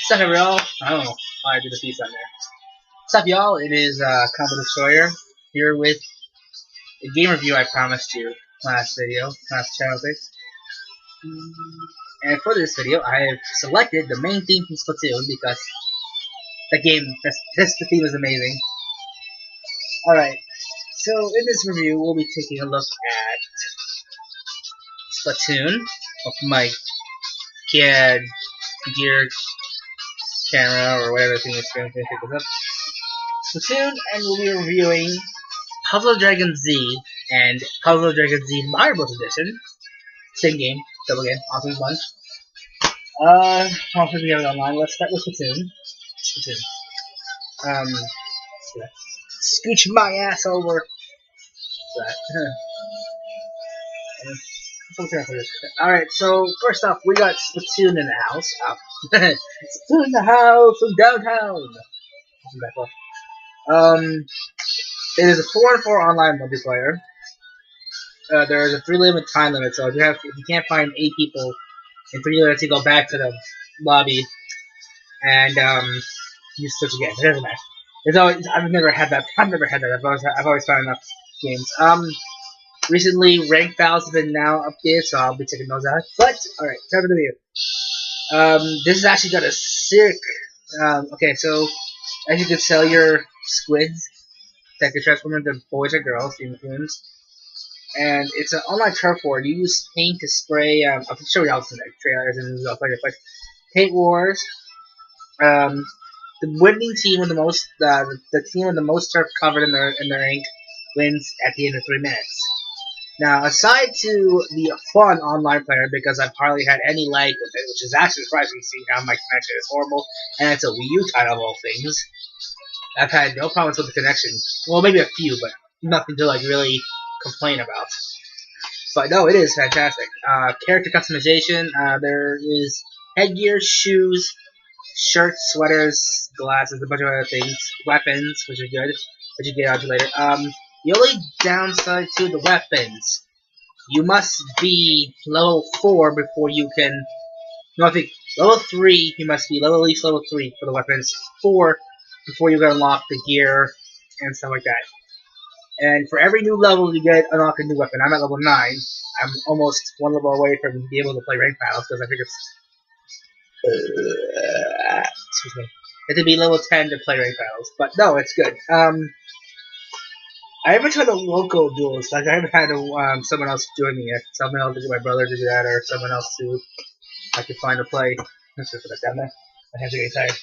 What's up, y'all? I don't know why I did a piece on there. What's up, y'all? It is Combo Destroyer here with a game review I promised you last channel thing. And for this video, I have selected the main theme from Splatoon because the game, the theme is amazing. Alright, so in this review, we'll be taking a look at Splatoon of my gear camera or whatever thing is going to pick this up. Splatoon, and we'll be reviewing Puzzle Dragon Z and Puzzle Dragon Z Mario Bros. Edition. Same game, double game, awesome fun. Also we have it online. Let's start with Splatoon. Scooch my ass over. Alright, so first off, we got Splatoon in the house. Splatoon in the house from downtown. It is a 4-on-4 online multiplayer. There is a 3 time limit, so if you can't find 8 people in 3 minutes, you go back to the lobby and you switch again. It doesn't matter. I've never had that. I've always found enough games. Recently, rank battles have been now updated, so I'll be checking those out. But alright, time for the video. This has actually got a sick. Okay, so as you can sell your squids that can transform into boys or girls, humans. And it's an online turf war. You use paint to spray. I'll show you else in the trailers and stuff like that. But paint wars. The winning team with the most, the team with the most turf covered in their ink wins at the end of 3 minutes. Now, aside to the fun online player, because I've hardly had any lag with it, which is actually surprising to see how my connection is horrible, and it's a Wii U title of all things. I've had no problems with the connection. Well, maybe a few, but nothing to like really complain about. But no, it is fantastic. Character customization. There is headgear, shoes, shirts, sweaters, glasses, a bunch of other things. Weapons, which are good, which you get onto later. The only downside to the weapons, you must be level 4 before you can. No, I think level 3. You must be at least level 3 for the weapons. 4 before you can unlock the gear and stuff like that. And for every new level you get, unlock a new weapon. I'm at level 9. I'm almost 1 level away from being able to play rank battles because I think it's excuse me. You have to be level 10 to play rank battles, but no, it's good. I haven't tried the local duels. Like I haven't had someone else join me yet. Someone else to get my brother to do that, or someone else to I could find to play. Let's just put that down there. My hands are getting tired.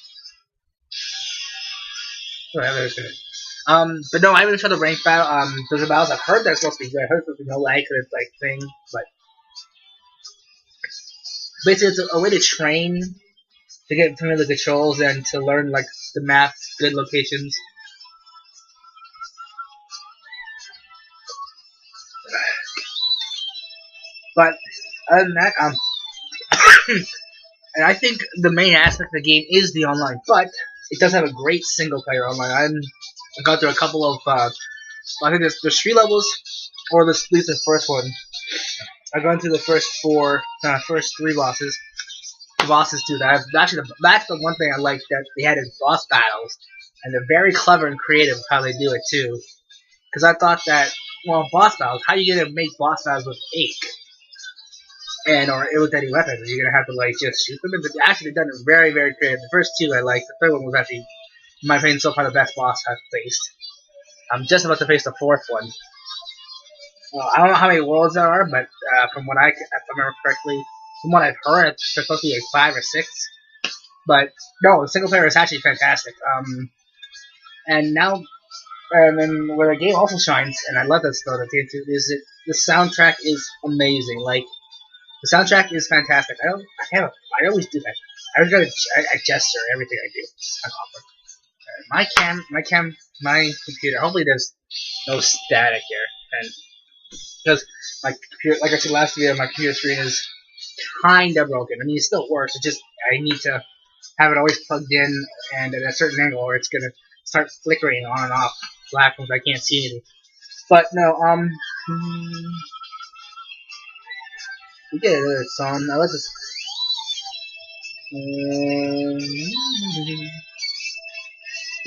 But no, I haven't tried the rank battle. Those battles I've heard they're supposed to be good. I heard there's no lag because it's like thing, but basically it's a way to train to get familiar with the controls and to learn like the maps, good locations. But other than that, and I think the main aspect of the game is the online, but it does have a great single player online. I got through a couple of, I think there's 3 levels, or at least the first one. I've gone through the first 3 bosses. The bosses do that. That's the one thing I like that they had in boss battles, and they're very clever and creative how they do it too. Because I thought that, well, boss battles, how are you gonna make boss battles with ink? Or with any weapons? You're gonna have to like just shoot them. But actually, they've done it very, very creative. The first 2 I liked. The third one was actually, in my opinion, so far the best boss I've faced. I'm just about to face the 4th one. Well, I don't know how many worlds there are, but from what if I remember correctly, from what I've heard, it's supposed to be like 5 or 6. But no, the single player is actually fantastic. And now, and then where the game also shines, and I love this though, is the soundtrack is amazing. Like the soundtrack is fantastic. I always do that. I always gotta gesture everything I do. I'm awkward. My computer. Hopefully there's no static here, and because my computer, like I said last video, my computer screen is kinda broken. I mean, it still works. It just I need to have it always plugged in and at a certain angle, or it's gonna start flickering on and off, black ones I can't see anything. But no, we get another song. Now let's just We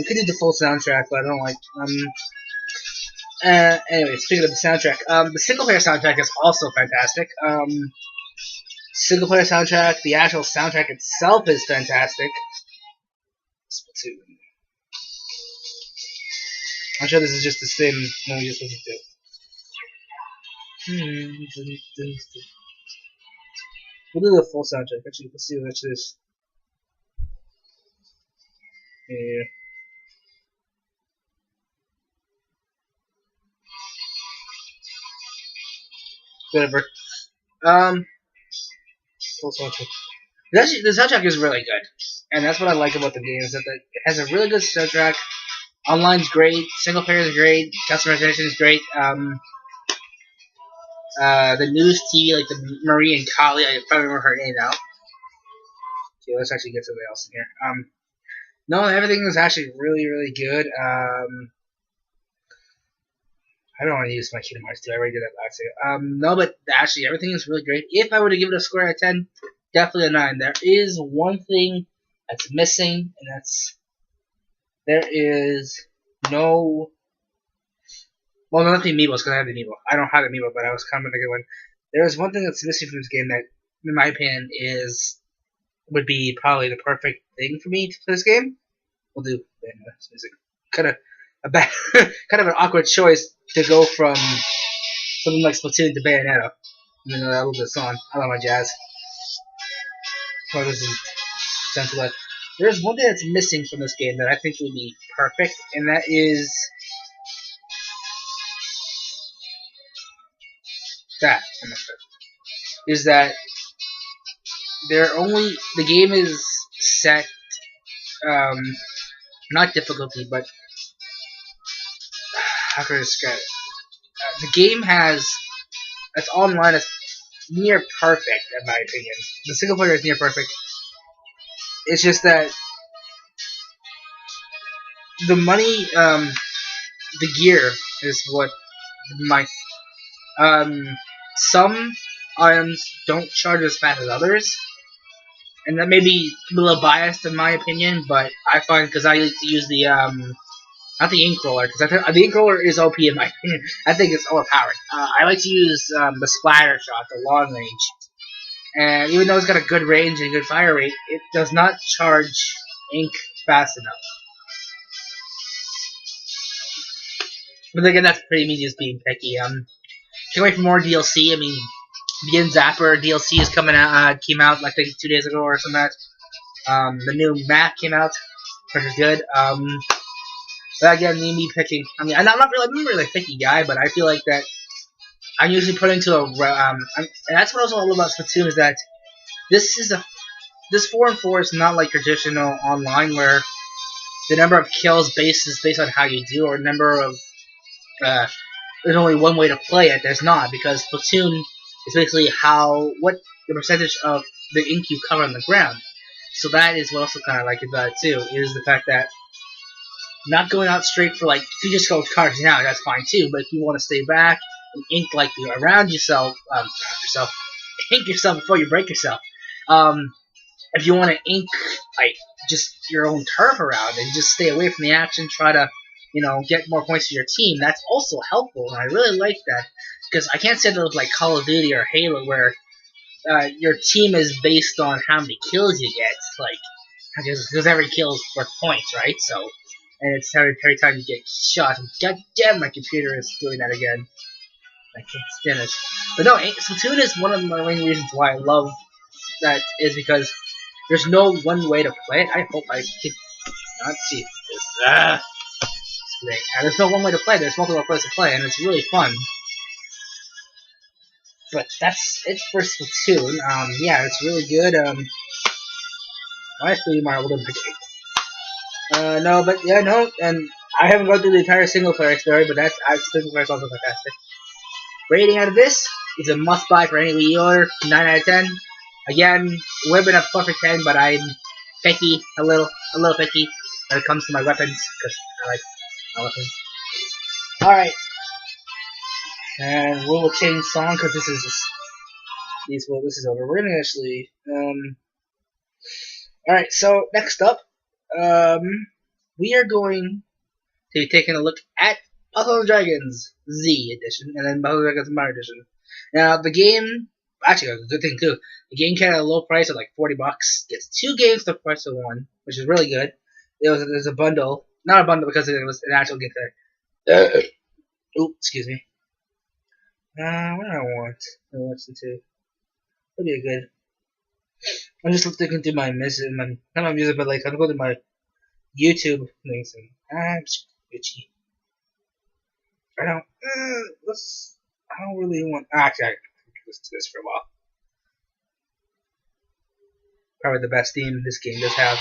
could do the full soundtrack, but I don't like. Anyway, speaking of the soundtrack, the single player soundtrack is also fantastic. Single player soundtrack, the actual soundtrack itself is fantastic. Splatoon. I'm sure this is just the same one we just listened to. We'll do the full soundtrack. Actually, let's see what it is. Yeah. Whatever. Full soundtrack. The soundtrack is really good, and that's what I like about the game. Is that it has a really good soundtrack. Online's great. Single player is great. Customization is great. The news TV, like the Marie and Kali, I probably remember her name now. Okay, let's actually get something else in here. No, everything was actually really, really good. I don't want to use my Kingdom Hearts 2. I already did that last year. No, but actually everything is really great. If I were to give it a score out of 10, definitely a 9. There is one thing that's missing, and that's there is no. Well, not the amiibos, because I have the amiibo. I don't have the amiibo, but I was kind of thinking one. There is one thing that's missing from this game that, in my opinion, would be probably the perfect thing for me to play this game. We'll do music. Kind of a bad, kind of an awkward choice to go from something like Splatoon to Bayonetta. Even though I love this song, I love my jazz. So this is essential. But there's one thing that's missing from this game that I think would be perfect, and that is that. Is that the game is set not difficulty, but how can I describe it? The game has it's online is near perfect in my opinion. The single player is near perfect. It's just that the money, the gear is what my some items don't charge as fast as others. And that may be a little biased in my opinion, but I find because I like to use the not the ink roller, because the ink roller is OP in my opinion. I think it's overpowered. I like to use the splatter shot, the long range, and even though it's got a good range and good fire rate, it does not charge ink fast enough. But again, that's pretty me just being picky. Can't wait for more DLC. I mean, Begin Zapper DLC is coming out. Came out I think 2 days ago or something. The new map came out, which is good. But again, me picking. I mean, I'm not really a picky guy, but I feel like that I'm usually put into a. And that's what I also love about Splatoon is that this 4-on-4 is not like traditional online where the number of kills is based on how you do, or number of. There's only one way to play it. There's not, because Splatoon is basically what the percentage of the ink you cover on the ground. So that is what also kind of like about it too, is the fact that not going out straight for, like, if you just go cards now, that's fine too, but if you want to stay back and ink like around yourself, ink yourself before you break yourself. If you want to ink like just your own turf around and just stay away from the action, try to get more points for your team, that's also helpful, and I really like that, because I can't say that with like Call of Duty or Halo where your team is based on how many kills you get, like, because every kill is worth points, right? So, and it's every time you get shot. God damn, my computer is doing that again. I can't stand it. But no, Splatoon is one of the main reasons why I love that, is because there's no one way to play it. I hope I can not see this. There's no one way to play. There's multiple ways to play, and it's really fun. But that's it for Splatoon. Yeah, it's really good. Why is Splatoon my Olympic game? No, but yeah, no, and I haven't gone through the entire single player story, but single player is also fantastic. Rating out of this is a must buy for any Wii U order. 9 out of 10. Again, would have been a perfect 10, but I'm picky, a little picky when it comes to my weapons, because I like my weapons. Alright. And we will change song because this is over. We're gonna actually Alright, so next up, um, we are going to be taking a look at Puzzle and Dragons Z edition and then Puzzle and Dragons Mario edition. Now, the game, actually, a good thing too, the game came at a low price of like $40. Gets 2 games for the price of one, which is really good. There's a bundle, not a bundle because it was an actual game there. Ooh, excuse me. What do I want? I want the two. That'd be good. I'm just looking through my music, not my music, but like I'm going to my YouTube things and I'm itchy. I don't. I don't really want. Actually, I can listen to this for a while. Probably the best theme this game does have.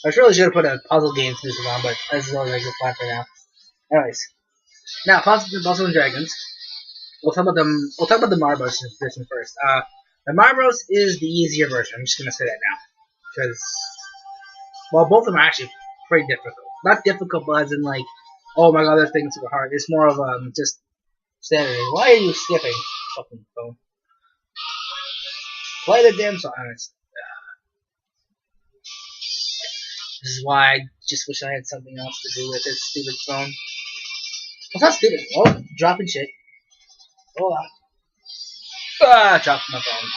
I really should have put a puzzle game music on, but this is only like a flat for now. Anyways, now Puzzle and Dragons. We'll talk about them. We'll talk about the Mario Bros. Version first. The Mario Bros. Is the easier version. I'm just gonna say that now because well, both of them are actually pretty difficult. Not difficult, but as in like, oh my god, this thing's super hard. It's more of just standing. Why are you skipping? Fucking phone. Play the damn song. This is why I just wish I had something else to do with this stupid phone. It's not stupid. Oh, dropping shit. Hold on. Dropped my phone.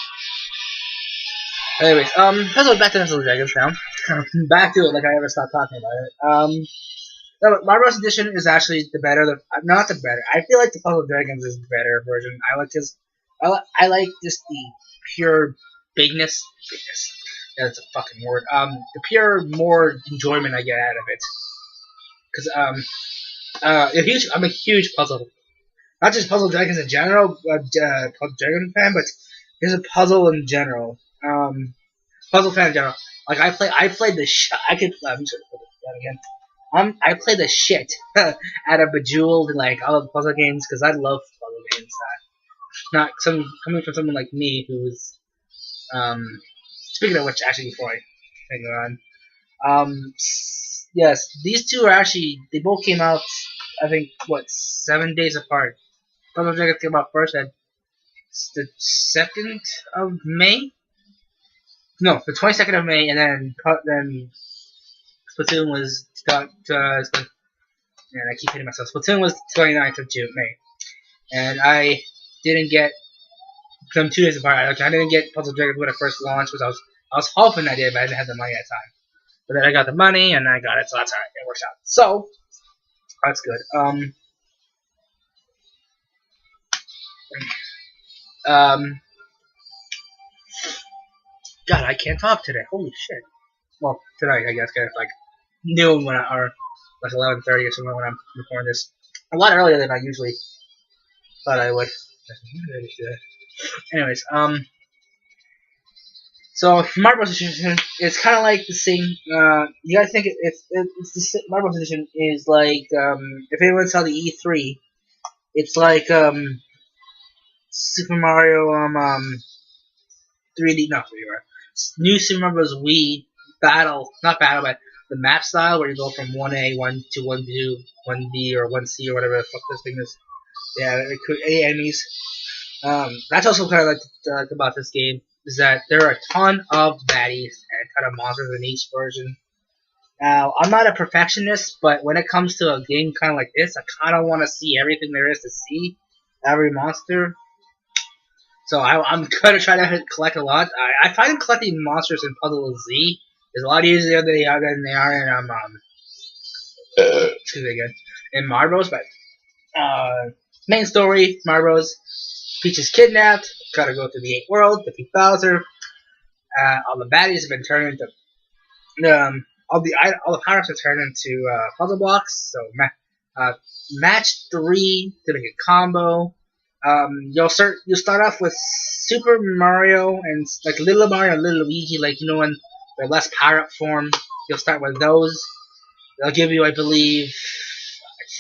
Anyways, let's go back to Puzzle Dragons now. Back to it like I never stopped talking about it. No, Mario Bros. Edition is actually the better. Not the better. I feel like the Puzzle Dragons is the better version. I like just the pure bigness. Yeah, that's a fucking word. The pure more enjoyment I get out of it. Because I'm a huge puzzle, not just Puzzle Dragons in general, Puzzle Dragon fan, but here's a puzzle in general. Puzzle fan in general. Like I played the I could. I'm just gonna put that again. I play the shit out of Bejeweled and like all of the puzzle games because I love puzzle games. Not coming from someone like me who's speaking of which, actually, before I hang on, yes, these two are actually they both came out. I think what 7 days apart. Puzzle Dragons came out first at the 2nd of May. No, the 22nd of May, and then Splatoon was and I keep hitting myself. Splatoon was 29th of May, and I didn't get them 2 days apart. I didn't get Puzzle Dragons when it first launched, which I was hoping I did, but I didn't have the money at the time. But then I got the money and I got it, so that's alright. It works out. So that's good. God, I can't talk today. Holy shit. Well, tonight I guess, like noon or like 11:30 or something when I'm recording this. A lot earlier than I usually thought I would. Anyways, so Mario Bros. Edition, it's kind of like the same. You gotta think it's the Mario Bros. Edition is like if anyone saw the E3, it's like Super Mario 3D, not 3D, New Super Mario Bros. Wii not battle, but the map style where you go from 1A, 1 to 1B, 1B, or 1C, or whatever the fuck this thing is. Yeah, any enemies. That's also kind of like about this game, is that there are a ton of baddies and a ton of monsters in each version. Now, I'm not a perfectionist, but when it comes to a game kind of like this, I kind of want to see everything there is to see, every monster. So I'm gonna try to collect a lot. I find collecting monsters in Puzzle Z is a lot easier than they are in excuse me again, in Mario Bros. But main story, Mario Bros. Peach is kidnapped. Gotta go through the 8th world, defeat Bowser. All the baddies have been turned into all the power-ups are turned into puzzle blocks. So match 3 to make a combo. You'll start off with Super Mario and like Little Mario and Little Luigi, like in their less power-up form. You'll start with those. They'll give you, I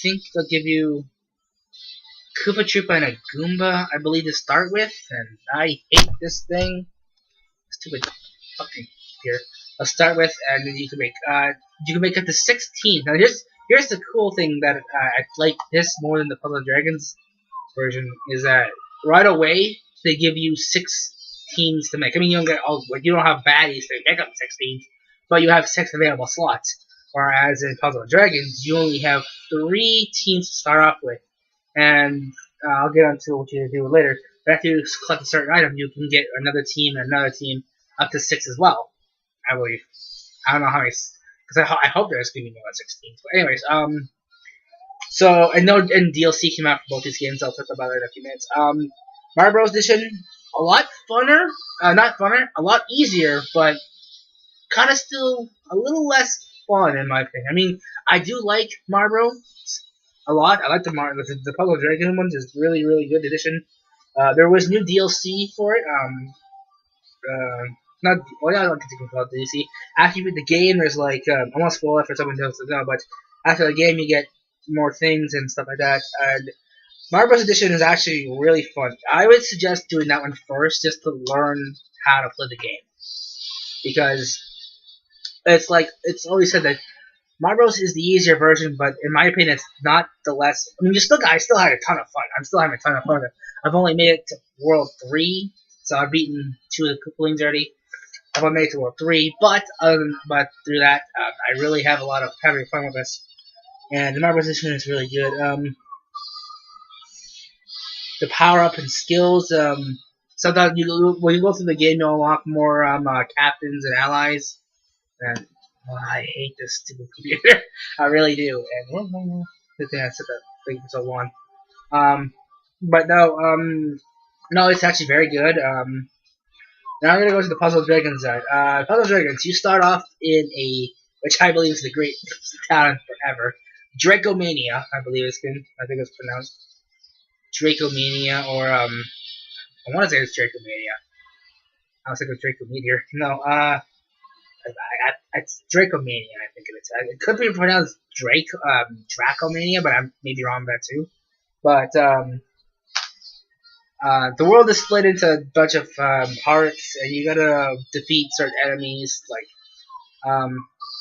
think they'll give you Koopa Troopa and a Goomba, I believe, to start with. And I hate this thing. Stupid fucking here. I'll start with, and then you can make up to 16. Now here's the cool thing that I like this more than the Puzzle Dragons version is that right away they give you 6 teams to make. I mean, you don't get you don't have baddies to pick up 6 teams, but you have 6 available slots. Whereas in Puzzle and Dragons, you only have 3 teams to start off with, and I'll get onto what you do later. But after you collect a certain item, you can get another team and another team up to 6 as well. I believe. I don't know how many, because I hope there's going to be more than 6 teams. But anyways, so and DLC came out for both these games. I'll talk about it in a few minutes. Mario Bros. Edition, a lot funner, not funner, a lot easier, but kind of still a little less fun in my opinion. I mean, I do like Mario Bros. A lot. I like the Puzzle Dragon ones. Is really good edition. There was new DLC for it. Not well, I don't think you can call it DLC. After you beat the game, there's like I won't spoil it for someone else to know, but after the game, you get more things and stuff like that. And Mario Bros. Edition is actually really fun. I would suggest doing that one first, just to learn how to play the game, because it's like it's always said that Mario Bros. Is the easier version, but in my opinion, it's not the less. I mean, I still had a ton of fun. I'm still having a ton of fun. I've only made it to World 3, so I've beaten 2 of the Koopalings already. I've only made it to World 3, but through that, I really have a lot of having fun with this. And the Mario Bros. Edition is really good. The power-up and skills, sometimes when you go through the game, you unlock more captains and allies. And I hate this stupid computer. I really do. And good thing I set that thing for so long. But no, it's actually very good. Now I'm gonna go to the Puzzle Dragons side. Puzzle Dragons, you start off in which I believe is the great talent forever, Dracomania. I believe I think it's pronounced Dracomania, or I want to say it's Dracomania. I was thinking Dracometeor. No, it's Dracomania. I think it is. It could be pronounced Dracomania, but I may be wrong about that too. But the world is split into a bunch of parts, and you gotta defeat certain enemies, like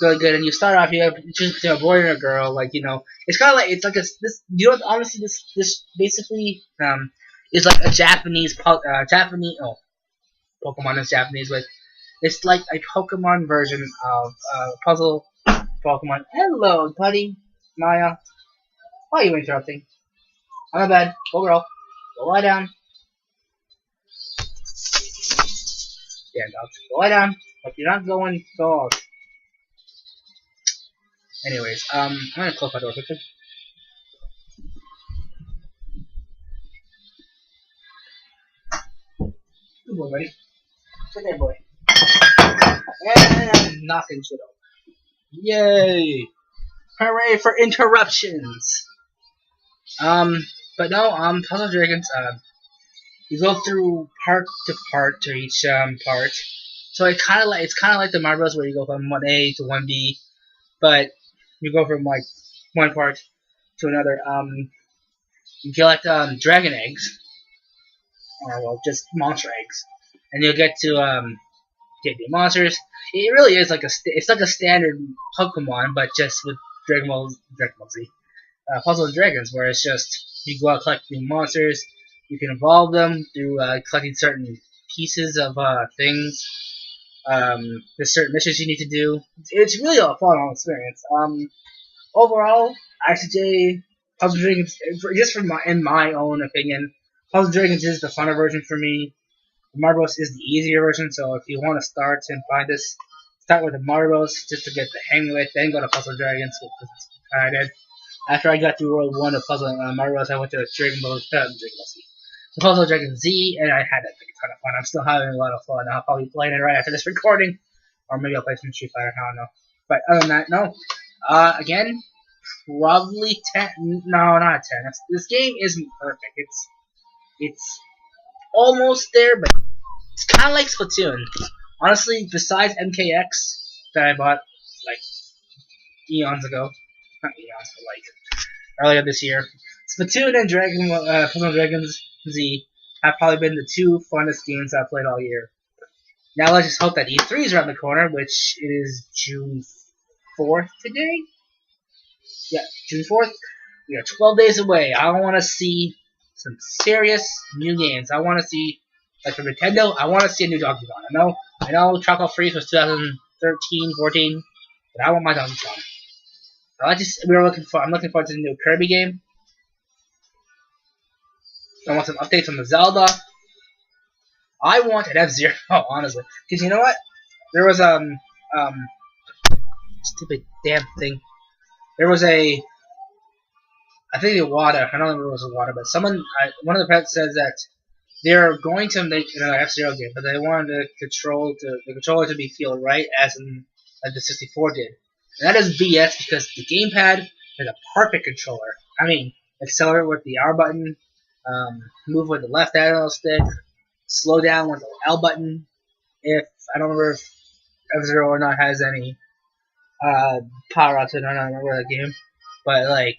really good. And you start off, you choose between a boy and a girl, like it's kind of like honestly, this basically is like a Japanese Pokemon is Japanese, but it's like a Pokemon version of puzzle Pokemon. Hello, buddy, Maya. Why are you interrupting? I'm bad. Go girl. Go lie down. Yeah, dog. Go lie down. If you're not going, go. Anyways, I'm gonna close my door quickly. Good boy, buddy. Good there, boy. And nothing should open. Yay! Hooray for interruptions! But no, Puzzle Dragons, you go through part to part to each part. So it's kind of like the Mario Bros. Where you go from 1A to 1B, but you go from like one part to another. You collect dragon eggs, or well, just monster eggs, and you'll get to get new monsters. It really is like it's like a standard Pokemon, but just with Puzzle and Dragons, where it's just you go out collect new monsters. You can evolve them through collecting certain pieces of things. There's certain missions you need to do. It's really a fun experience. Overall, I should say Puzzle Dragons, just in my own opinion, Puzzle Dragons is the funner version for me. Mario Bros. Is the easier version, so if you want to start and find this, start with the Mario Bros. Just to get the hang of it, then go to Puzzle Dragons, because I did. After I got through World 1 of Puzzle Mario Bros., I went to Puzzle Dragon Z, and I had a ton of fun. I'm still having a lot of fun. I'll probably play it right after this recording, or maybe I'll play some Street Fighter, I don't know. But other than that, no. Again, probably 10. No, not 10. This game isn't perfect. It's almost there, but it's kind of like Splatoon. Honestly, besides MKX that I bought like eons ago, not eons, but like earlier this year, Splatoon and Puzzle Dragons Z have probably been the 2 funnest games I've played all year. Now let's just hope that E3 is around the corner, which is June 4th today. Yeah, June 4th. We are 12 days away. I want to see some serious new games. I want to see Like for Nintendo, I want to see a new Donkey Kong. I know Choco Freeze was 2013, 14, but I want my Donkey Kong. I'm looking forward to the new Kirby game. I want some updates on the Zelda. I want an F-Zero, honestly, because you know what? There was stupid damn thing. There was I think it was Wada. I don't remember if it was Wada, but one of the press says that they're going to make another F-Zero game, but they wanted the controller to be feel right as in like the 64 did. And that is BS because the gamepad is a perfect controller. I mean, accelerate with the R button, move with the left arrow stick, slow down with the L button. If I don't remember if F-Zero or not has any power ups, I don't remember that game, but like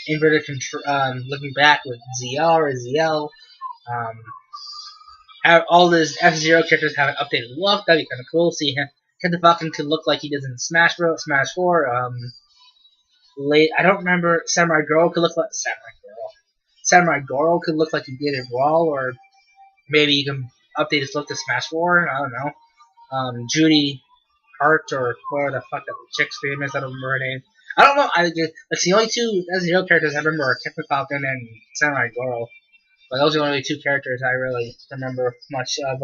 inverted control, looking back with ZL or ZL, all these F-Zero characters have an updated look. That'd be kind of cool. See him. Captain Falcon could look like he does in Smash 4. I don't remember. Samurai Girl could look like Samurai Goro could look like he did in Brawl, or maybe you can update his look to Smash 4. I don't know. Judy Hart or whatever the fuck that chick's famous. I don't remember her name. I don't know. That's the only two F-Zero characters I remember are Captain Falcon and Samurai Goro. But those are the only two characters I really remember much of.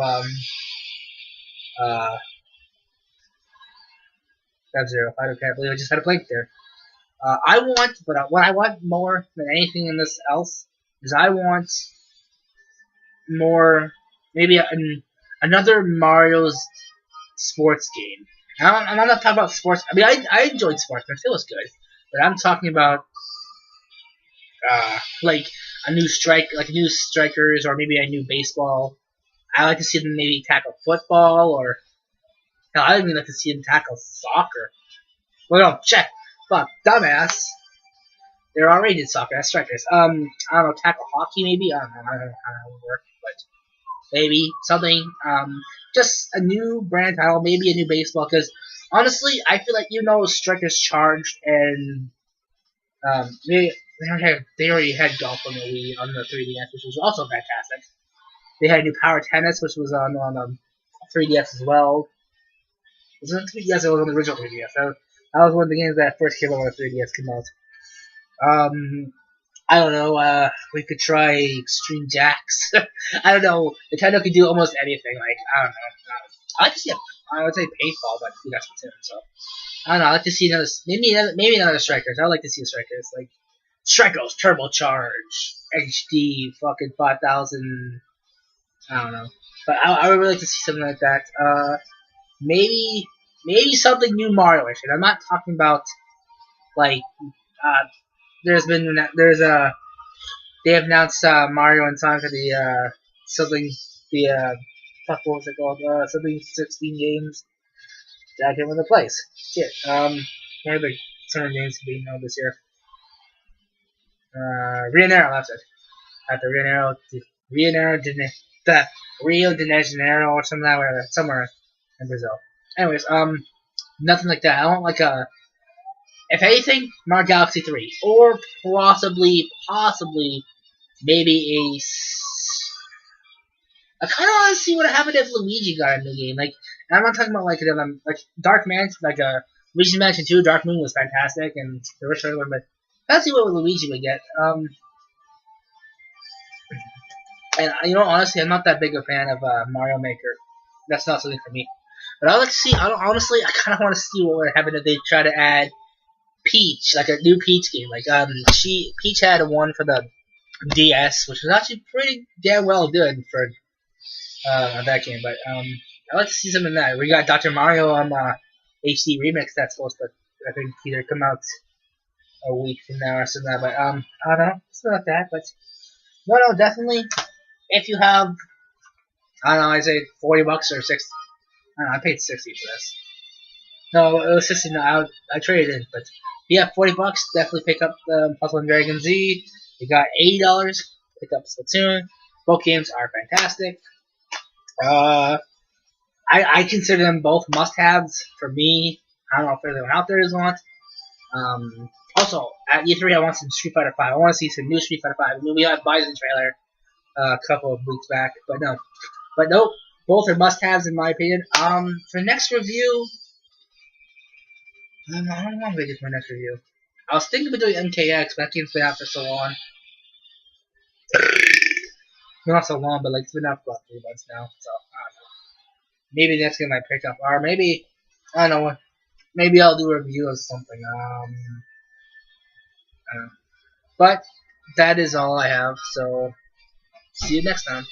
F-Zero. I can't believe I just had a blank there. What I want more than anything in this else is I want more, maybe another Mario's sports game. I'm not talking about sports. I mean, I enjoyed sports, but it was good. But I'm talking about like new strikers, or maybe a new baseball. I like to see them maybe tackle football, or hell, I would even like to see them tackle soccer. Well, no, check. Fuck, dumbass. They're already did soccer. That's strikers. I don't know, tackle hockey maybe. I don't know how it would work, but maybe something. Just a new brand title, maybe a new baseball. Because honestly, I feel like strikers charged, and they already had golf on the Wii on the 3DS, which was also fantastic. They had new power tennis, which was on 3DS as well. It wasn't 3DS, it was on the original 3DS. That was one of the games that first came out when the 3DS came out. I don't know, we could try Extreme Jacks. I don't know, Nintendo could do almost anything, like, I don't know. I like to see I would say paintball, but that's Splatoon, so. I don't know, I like to see maybe another Strikers. I would like to see a Strikers, like, Strikers Turbo Charge, HD, fucking 5000, I don't know. But I would really like to see something like that. Maybe something new Mario-ish. And I'm not talking about like they have announced Mario and Sonic at the fuck, what was it called? Something 16 games that I can't remember the place. Shit. One of the summer games being held this year. Rio Nero, that's it. At the Rio de Janeiro or somewhere in Brazil. Anyways, nothing like that. I want like if anything, Mario Galaxy 3, or possibly, maybe I kind of want to see what happened if Luigi got in the game. Like, and I'm not talking about like Dark Mansion, like Luigi Mansion 2. Dark Moon was fantastic, and the rest of one, but let's see what Luigi would get. And honestly, I'm not that big a fan of Mario Maker. That's not something for me. But I like to see. Honestly, I kind of want to see what would happen if they try to add Peach, like a new Peach game. Like Peach had one for the DS, which was actually pretty damn well done for that game. But I like to see something in that. We got Dr. Mario on HD remix that's supposed to, I think, either come out a week from now or something. But I don't know, something like that. But no, definitely. If you have, I don't know, I say $40 or $60. I don't know, I paid $60 for this. No, it was $60. No, I traded in, but yeah, $40. Definitely pick up Puzzle and Dragon Z. You got $80. Pick up Splatoon. Both games are fantastic. I consider them both must-haves for me. I don't know if there's anyone out there who's want. Also, at E3, I want some Street Fighter 5. I want to see some new Street Fighter 5. I mean, we had Bison trailer a couple of weeks back, but no. But nope, both are must-haves in my opinion. For next review, I don't know what I'm gonna do for my next review. I was thinking of doing MKX, but that game's been out for so long. Well, not so long, but like it's been out for about 3 months now. So I don't know. Maybe that's gonna pick up, or maybe I don't know. Maybe I'll do a review of something. I don't know. But that is all I have. So see you next time.